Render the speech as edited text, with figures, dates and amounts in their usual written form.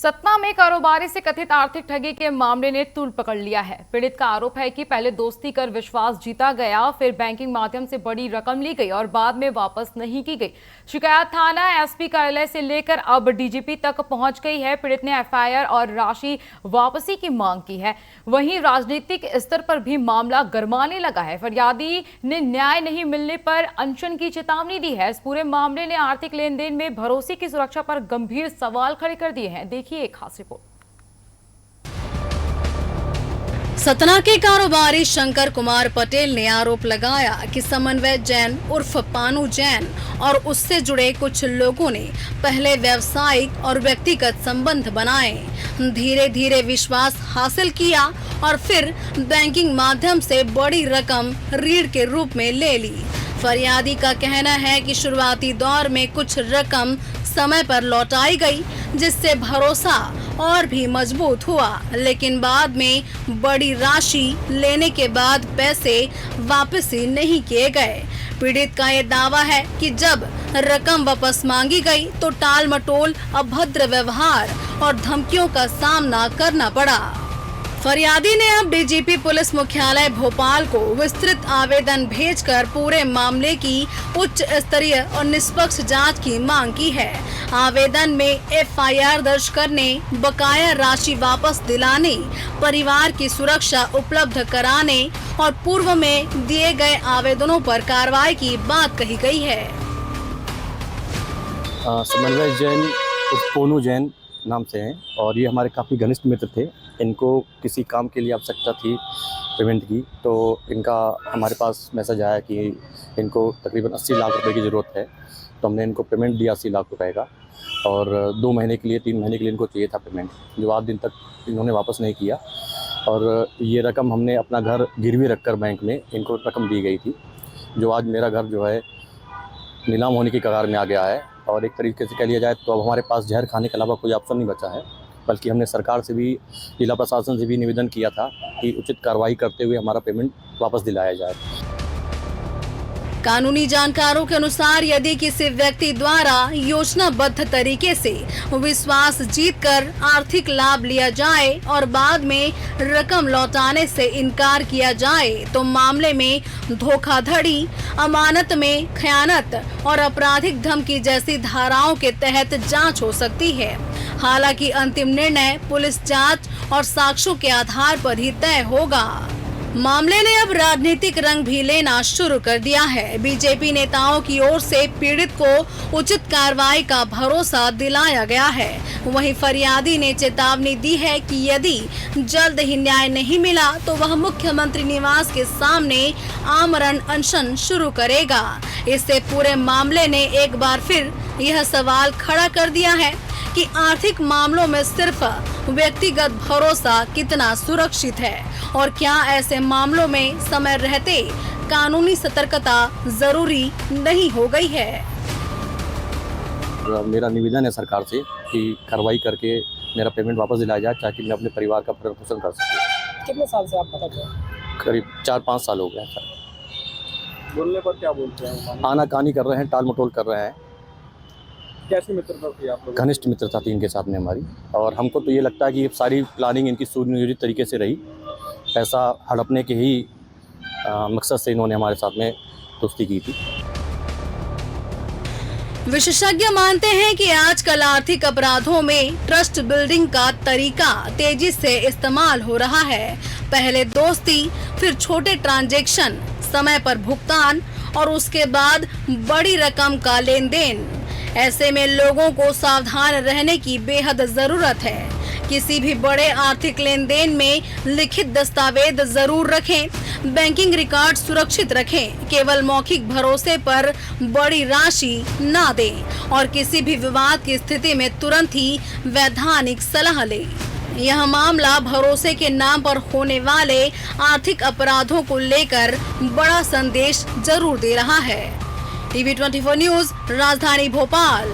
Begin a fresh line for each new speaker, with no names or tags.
सतना में कारोबारी से कथित आर्थिक ठगी के मामले ने तूल पकड़ लिया है। पीड़ित का आरोप है कि पहले दोस्ती कर विश्वास जीता गया, फिर बैंकिंग माध्यम से बड़ी रकम ली गई और बाद में वापस नहीं की गई। शिकायत थाना एसपी कार्यालय से लेकर अब डीजीपी तक पहुंच गई है। पीड़ित ने एफआईआर और राशि वापसी की मांग की है। वहीं राजनीतिक स्तर पर भी मामला गरमाने लगा है। फरियादी ने न्याय नहीं मिलने पर अनशन की चेतावनी दी है। इस पूरे मामले ने आर्थिक लेन देन में भरोसे की सुरक्षा पर गंभीर सवाल खड़े कर दिए हैं। देखिए एक खास रिपोर्ट।
सतना के कारोबारी शंकर कुमार पटेल ने आरोप लगाया कि समन्वय जैन उर्फ पानू जैन और उससे जुड़े कुछ लोगों ने पहले व्यावसायिक और व्यक्तिगत संबंध बनाए, धीरे धीरे विश्वास हासिल किया और फिर बैंकिंग माध्यम से बड़ी रकम ऋण के रूप में ले ली। फरियादी का कहना है कि शुरुआती दौर में कुछ रकम समय पर लौटाई गई, जिससे भरोसा और भी मजबूत हुआ, लेकिन बाद में बड़ी राशि लेने के बाद पैसे वापस ही नहीं किए गए। पीड़ित का ये दावा है कि जब रकम वापस मांगी गई तो टाल मटोल, अभद्र व्यवहार और धमकियों का सामना करना पड़ा। फरियादी ने अब डीजीपी पुलिस मुख्यालय भोपाल को विस्तृत आवेदन भेजकर पूरे मामले की उच्च स्तरीय और निष्पक्ष जांच की मांग की है। आवेदन में एफआईआर दर्ज करने, बकाया राशि वापस दिलाने, परिवार की सुरक्षा उपलब्ध कराने और पूर्व में दिए गए आवेदनों पर कार्रवाई की बात कही गई है।
समन्वय जैन पोनू जैन नाम से हैं और ये हमारे काफ़ी घनिष्ठ मित्र थे। इनको किसी काम के लिए आवश्यकता थी पेमेंट की, तो इनका हमारे पास मैसेज आया कि इनको तकरीबन 80 लाख रुपए की ज़रूरत है। तो हमने इनको पेमेंट दिया 80 लाख रुपए का, और 2 महीने के लिए 3 महीने के लिए इनको चाहिए था पेमेंट, जो आज दिन तक इन्होंने वापस नहीं किया। और ये रकम हमने अपना घर गिरवी रखकर बैंक में इनको रकम दी गई थी, जो आज मेरा घर जो है नीलाम होने की कगार में आ गया है। और एक तरीके से कह लिया जाए तो अब हमारे पास जहर खाने के अलावा कोई ऑप्शन नहीं बचा है। बल्कि हमने सरकार से भी, जिला प्रशासन से भी निवेदन किया था कि उचित कार्रवाई करते हुए हमारा पेमेंट वापस दिलाया जाए।
कानूनी जानकारों के अनुसार यदि किसी व्यक्ति द्वारा योजनाबद्ध तरीके से विश्वास जीतकर आर्थिक लाभ लिया जाए और बाद में रकम लौटाने से इनकार किया जाए तो मामले में धोखाधड़ी, अमानत में खयानत और आपराधिक धमकी जैसी धाराओं के तहत जांच हो सकती है। हालांकि अंतिम निर्णय पुलिस जांच और साक्ष्यों के आधार पर ही तय होगा। मामले ने अब राजनीतिक रंग भी लेना शुरू कर दिया है। बीजेपी नेताओं की ओर से पीड़ित को उचित कार्रवाई का भरोसा दिलाया गया है। वहीं फरियादी ने चेतावनी दी है कि यदि जल्द ही न्याय नहीं मिला तो वह मुख्यमंत्री निवास के सामने आमरण अनशन शुरू करेगा। इससे पूरे मामले ने एक बार फिर यह सवाल खड़ा कर दिया है कि आर्थिक मामलों में सिर्फ व्यक्तिगत भरोसा कितना सुरक्षित है और क्या ऐसे मामलों में समय रहते कानूनी सतर्कता जरूरी नहीं हो गई है।
मेरा निवेदन है सरकार से कि कार्रवाई करके मेरा पेमेंट वापस दिलाया जाए, ताकि मैं अपने परिवार का भरण पोषण कर सकूं।
कितने साल से आप बताते हैं?
करीब 4-5 साल हो गए सर।
बोलने पर क्या बोलते हैं?
आनाकानी कर रहे हैं, टाल मटोल कर रहे हैं।
कैसी मित्रता थी आप लोगों की?
घनिष्ठ मित्रता थी इनके साथ में हमारी, और हमको तो ये लगता है कि सारी प्लानिंग इनकी सुनियोजित तरीके से रही। पैसा हड़पने के ही मकसद से इन्होंने हमारे साथ में दोस्ती की थी।
विशेषज्ञ मानते हैं कि आजकल आर्थिक अपराधों में ट्रस्ट बिल्डिंग का तरीका तेजी से इस्तेमाल हो रहा है। पहले दोस्ती, फिर छोटे ट्रांजैक्शन, समय पर भुगतान और उसके बाद बड़ी रकम का लेन देन। ऐसे में लोगों को सावधान रहने की बेहद जरूरत है। किसी भी बड़े आर्थिक लेन देन में लिखित दस्तावेज जरूर रखें, बैंकिंग रिकॉर्ड सुरक्षित रखें, केवल मौखिक भरोसे पर बड़ी राशि ना दें और किसी भी विवाद की स्थिति में तुरंत ही वैधानिक सलाह लें। यह मामला भरोसे के नाम पर होने वाले आर्थिक अपराधों को लेकर बड़ा संदेश जरूर दे रहा है। टीवी 24 न्यूज़, राजधानी भोपाल।